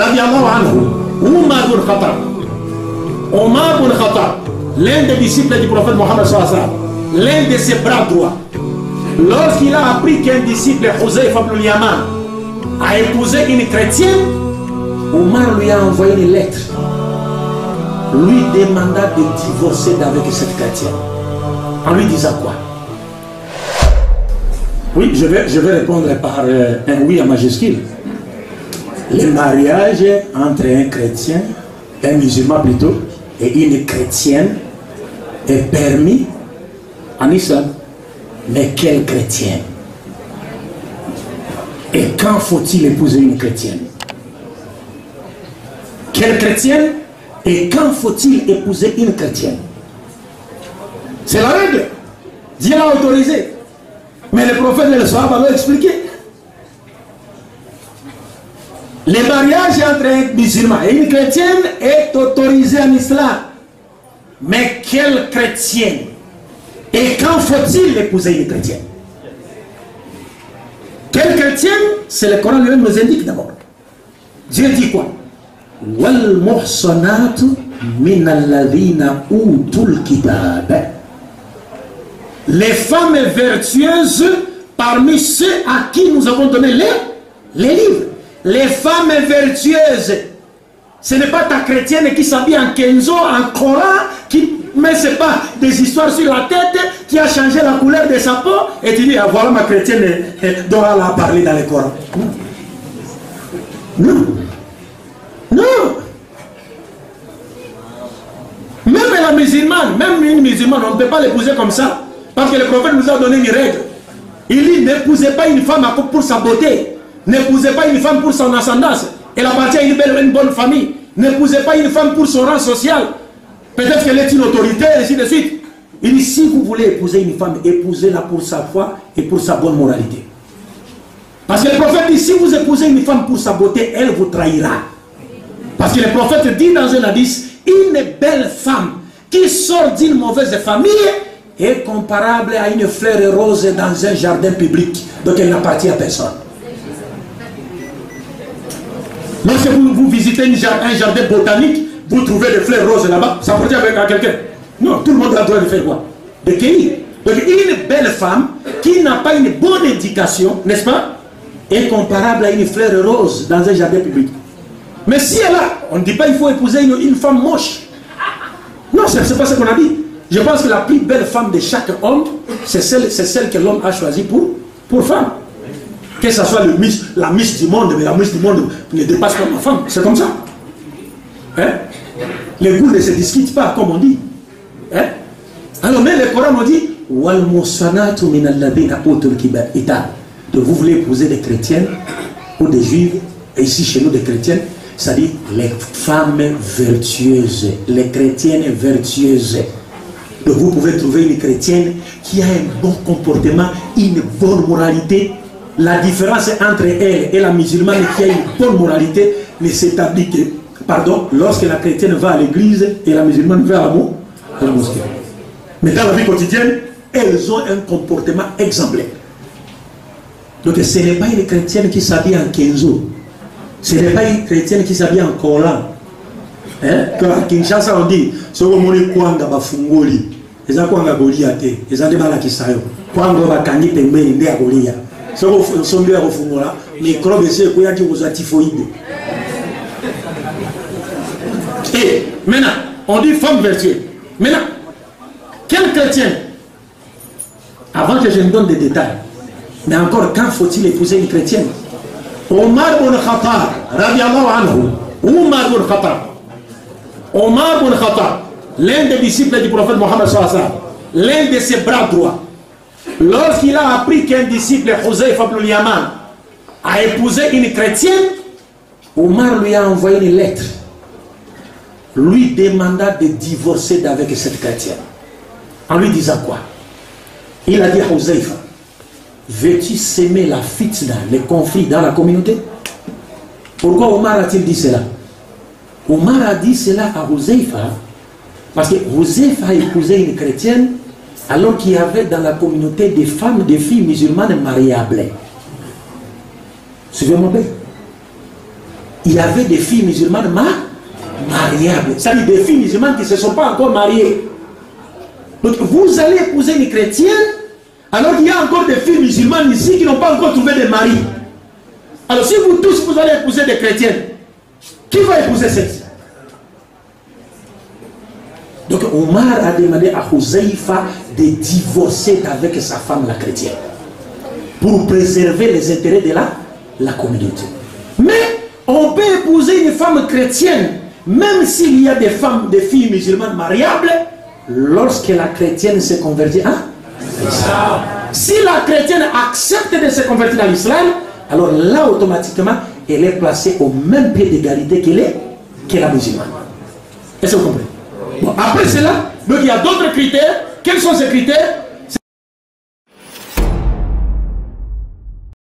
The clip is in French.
radiallahu anhu, Omar ibn Khattab. Omar ibn Khattab, l'un des disciples du prophète Mohammed sallallahu alayhi wa sallam, l'un de ses bras droits, lorsqu'il a appris qu'un disciple, Huzayfa ibn al-Yaman, a épousé une chrétienne, Omar lui a envoyé une lettre, lui demanda de divorcer d'avec cette chrétienne, en lui disant quoi? Oui, je vais répondre par un oui à majuscule. Le mariage entre un chrétien, un musulman plutôt, et une chrétienne est permis en islam. Mais quelle chrétienne? Et quand faut-il épouser une chrétienne? Quelle chrétienne? Et quand faut-il épouser une chrétienne? C'est la règle. Dieu l'a autorisé. Mais le prophète et le Sahaba l'ont expliqué. Le mariage entre un musulman et une chrétienne est autorisé en islam. Mais quelle chrétienne? Et quand faut-il épouser une chrétienne? Quelle chrétienne? C'est le Coran lui-même nous indique d'abord. Dieu dit quoi? Wal muhsanatu min alladhina utul kitab. Les femmes vertueuses parmi ceux à qui nous avons donné les livres. Les femmes vertueuses, ce n'est pas ta chrétienne qui s'habille en kenzo, en Coran, qui met c'est pas des histoires sur la tête, qui a changé la couleur de sa peau, et tu dis, ah, voilà ma chrétienne dont elle a parlé dans le Coran. Non. Non. Même la musulmane, même une musulmane, on ne peut pas l'épouser comme ça. Parce que le prophète nous a donné une règle. Il dit, n'épousez pas une femme pour sa beauté. N'épousez pas une femme pour son ascendance. Elle appartient à une bonne famille. N'épousez pas une femme pour son rang social. Peut-être qu'elle est une autorité, et ainsi de suite. Il dit, si vous voulez épouser une femme, épousez-la pour sa foi et pour sa bonne moralité. Parce que le prophète dit, si vous épousez une femme pour sa beauté, elle vous trahira. Parce que le prophète dit dans un hadith, une belle femme qui sort d'une mauvaise famille est comparable à une fleur rose dans un jardin public. Donc elle n'appartient à personne. Lorsque vous visitez un jardin botanique, vous trouvez des fleurs roses là-bas, ça appartient à quelqu'un. Non, tout le monde a le droit de faire quoi? De cueillir. Donc une belle femme qui n'a pas une bonne éducation, n'est-ce pas, est comparable à une fleur rose dans un jardin public. Mais si elle a, on ne dit pas qu'il faut épouser une femme moche. Non, ce n'est pas ce qu'on a dit. Je pense que la plus belle femme de chaque homme, c'est celle que l'homme a choisie pour femme. Que ce soit la miss du monde, mais la miss du monde ne dépasse pas ma femme. C'est comme ça. Hein? Les goûts ne se discutent pas, comme on dit. Hein? Alors, mais le Coran nous dit Wal musanatu min alladhina utul kitab. Donc, vous voulez épouser des chrétiennes ou des juives, et ici chez nous des chrétiennes, c'est-à-dire les femmes vertueuses, les chrétiennes vertueuses. Donc vous pouvez trouver une chrétienne qui a un bon comportement, une bonne moralité. La différence entre elle et la musulmane qui a une bonne moralité ne s'établit que, pardon, lorsque la chrétienne va à l'église et la musulmane va à la mosquée. Mais dans la vie quotidienne, elles ont un comportement exemplaire. Donc ce n'est pas une chrétienne qui s'habille en kenzo. Ce n'est pas une chrétienne qui s'habille en Coran. À Kinshasa on dit sokomoni kwanga bafungoli eza kwanga goliate eza nde bala kisayo kwanga bakangi pembeni nde agolia soko sombi ya kufungula microbe se kuyaki kuza typhoïde. Et maintenant on dit femme vertueuse. Maintenant quel chrétien, avant que je me donne des détails, mais encore quand faut-il épouser une chrétienne? Omar ibn Khattab radiallahu anhu, Omar ibn Khattab, Omar ibn Khattab, l'un des disciples du prophète Mohammed sallallahu alayhi wa sallam, l'un de ses bras droits, lorsqu'il a appris qu'un disciple, Huzayfa ibn al-Yaman, a épousé une chrétienne, Omar lui a envoyé une lettre, lui demanda de divorcer d'avec cette chrétienne, en lui disant quoi? Il a dit à Huzayfa, veux-tu semer la fitna, les conflits dans la communauté? Pourquoi Omar a-t-il dit cela? Omar a dit cela à Huzayfa parce que Huzayfa a épousé une chrétienne alors qu'il y avait dans la communauté des femmes, des filles musulmanes mariables. Suivez-moi bien. il y avait des filles musulmanes mariables. C'est-à-dire des filles musulmanes qui ne se sont pas encore mariées. Donc vous allez épouser une chrétienne, alors qu'il y a encore des filles musulmanes ici qui n'ont pas encore trouvé de mari. Alors si vous tous vous allez épouser des chrétiennes, qui va épouser celle-ci? Donc Omar a demandé à Huzaifa de divorcer avec sa femme la chrétienne pour préserver les intérêts de la communauté. Mais on peut épouser une femme chrétienne même s'il y a des femmes, des filles musulmanes mariables, lorsque la chrétienne se convertit à l'islam. Si la chrétienne accepte de se convertir à l'islam, alors là automatiquement elle est placée au même pied d'égalité que la musulmane. Est-ce que vous comprenez? Bon, après cela, donc il y a d'autres critères. Quels sont ces critères?